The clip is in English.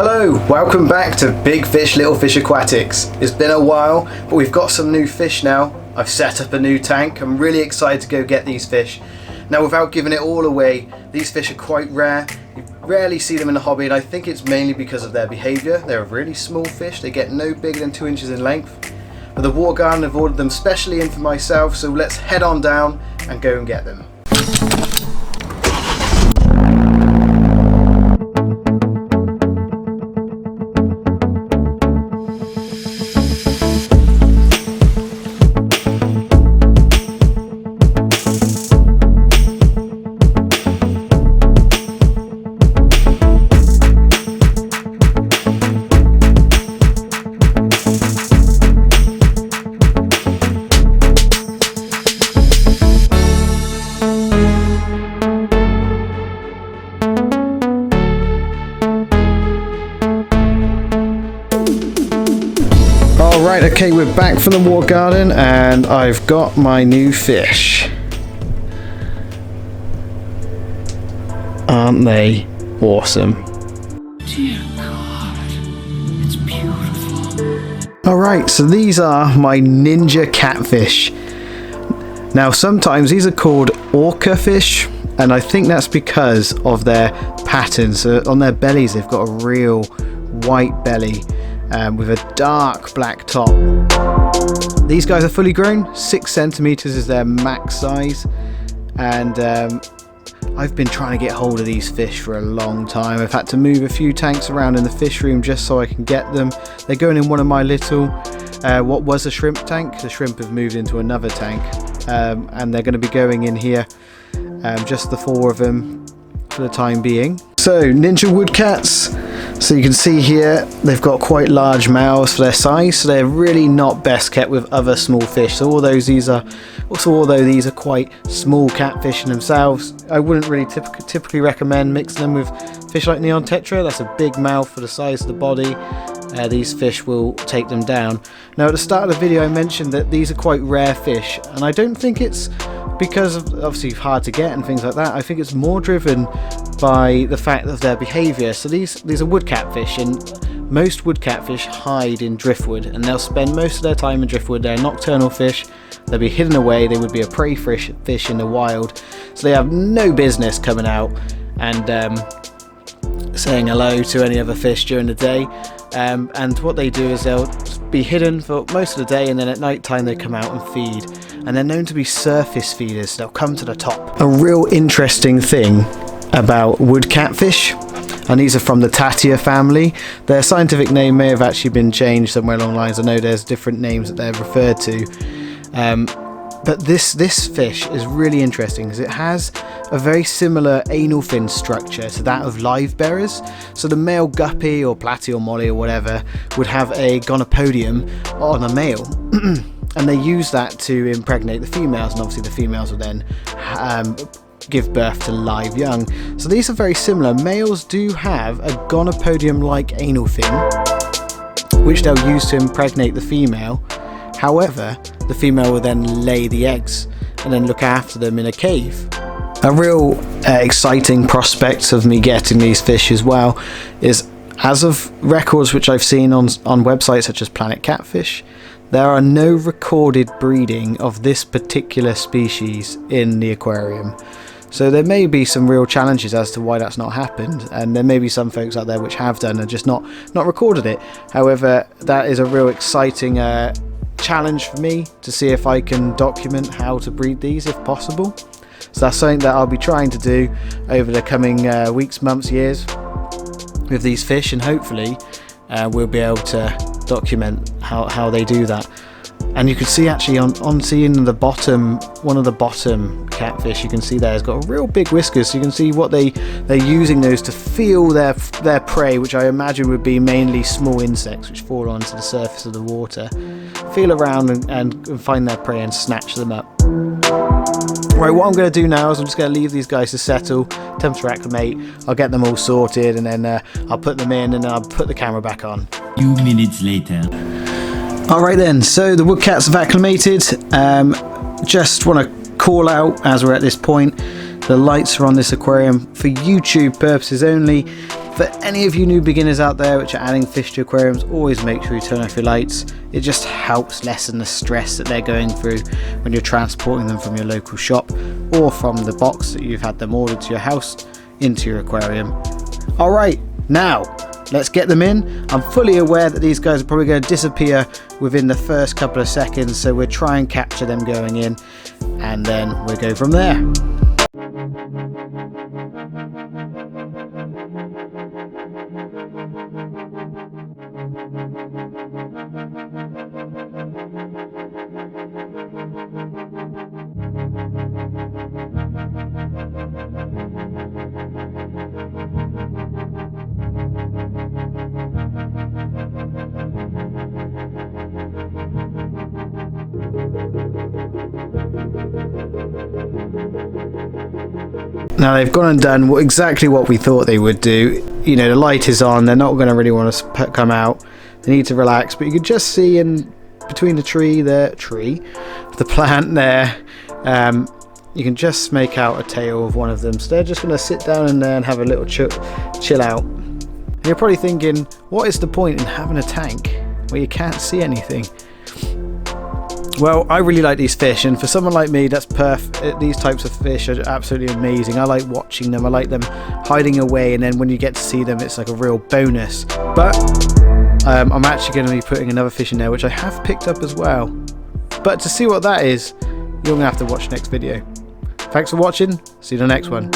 Hello, welcome back to Big Fish Little Fish Aquatics. It's been a while, but we've got some new fish now. I've set up a new tank. I'm really excited to go get these fish. Now, without giving it all away, these fish are quite rare. You rarely see them in the hobby, and I think it's mainly because of their behaviour. They're a really small fish. They get no bigger than 2 inches in length. But the water garden have ordered them specially in for myself, so let's head on down and go and get them. Alright, okay, we're back from the water garden and I've got my new fish. Aren't they awesome? Dear God, it's beautiful. Alright, so these are my Ninja Catfish. Now sometimes these are called orca fish, and I think that's because of their patterns. So on their bellies they've got a real white belly with a dark black top. These guys are fully grown. 6 centimeters is their max size, and I've been trying to get hold of these fish for a long time. I've had to move a few tanks around in the fish room just so I can get them. They're going in one of my little what was a shrimp tank. The shrimp have moved into another tank, and they're going to be going in here, just the 4 of them for the time being. So Ninja Wood Cats, so you can see here they've got quite large mouths for their size, so they're really not best kept with other small fish. So although these are quite small catfish in themselves, I wouldn't really typically recommend mixing them with fish like neon tetra. That's a big mouth for the size of the body. These fish will take them down. Now at the start of the video I mentioned that these are quite rare fish, and I don't think it's because of obviously hard to get and things like that. I think it's more driven by the fact of their behaviour. So these are wood catfish, and most wood catfish hide in driftwood, and they'll spend most of their time in driftwood. They're nocturnal fish. They'll be hidden away. They would be a prey fish in the wild, so they have no business coming out and saying hello to any other fish during the day. And what they do is they'll be hidden for most of the day, and then at night time they come out and feed, and they're known to be surface feeders. They'll come to the top. A real interesting thing about wood catfish, and these are from the Tatia family. Their scientific name may have actually been changed somewhere along the lines. I know there's different names that they're referred to, but this fish is really interesting because it has a very similar anal fin structure to that of live bearers. So the male guppy or platy or molly or whatever would have a gonopodium on a male, and they use that to impregnate the females, and obviously the females will then give birth to live young. So these are very similar. Males do have a gonopodium-like anal fin, which they'll use to impregnate the female. However, the female will then lay the eggs and then look after them in a cave. A real exciting prospect of me getting these fish as well is, as of records which I've seen on websites such as Planet Catfish, there are no recorded breeding of this particular species in the aquarium. So there may be some real challenges as to why that's not happened, and there may be some folks out there which have done and just not recorded it. However, that is a real exciting challenge for me to see if I can document how to breed these if possible. So that's something that I'll be trying to do over the coming weeks, months, years with these fish, and hopefully we'll be able to document how they do that. And you can see actually on seeing the bottom, one of the bottom catfish, you can see there has got a real big whiskers, so you can see what they're using those to feel their prey, which I imagine would be mainly small insects which fall onto the surface of the water, feel around and find their prey and snatch them up. Right, what I'm going to do now is I'm just going to leave these guys to settle, temperature acclimate. I'll get them all sorted, and then I'll put them in, and I'll put the camera back on. A few minutes later. Alright then, so the wood cats have acclimated. Just want to call out, as we're at this point, the lights are on this aquarium for YouTube purposes only. For any of you new beginners out there which are adding fish to aquariums, always make sure you turn off your lights. It just helps lessen the stress that they're going through when you're transporting them from your local shop or from the box that you've had them ordered to your house into your aquarium. Alright, now let's get them in. I'm fully aware that these guys are probably going to disappear within the first couple of seconds, so we'll try and capture them going in and then we'll go from there. Now they've gone and done exactly what we thought they would do. You know, the light is on, they're not going to really want to come out. They need to relax, but you can just see in between the the plant there, you can just make out a tail of one of them. So they're just going to sit down in there and have a little chill out. And you're probably thinking, what is the point in having a tank where you can't see anything? Well, I really like these fish, and for someone like me, that's perfect. These types of fish are absolutely amazing. I like watching them. I like them hiding away, and then when you get to see them, it's like a real bonus. But I'm actually going to be putting another fish in there, which I have picked up as well. But to see what that is, you're going to have to watch the next video. Thanks for watching. See you in the next one.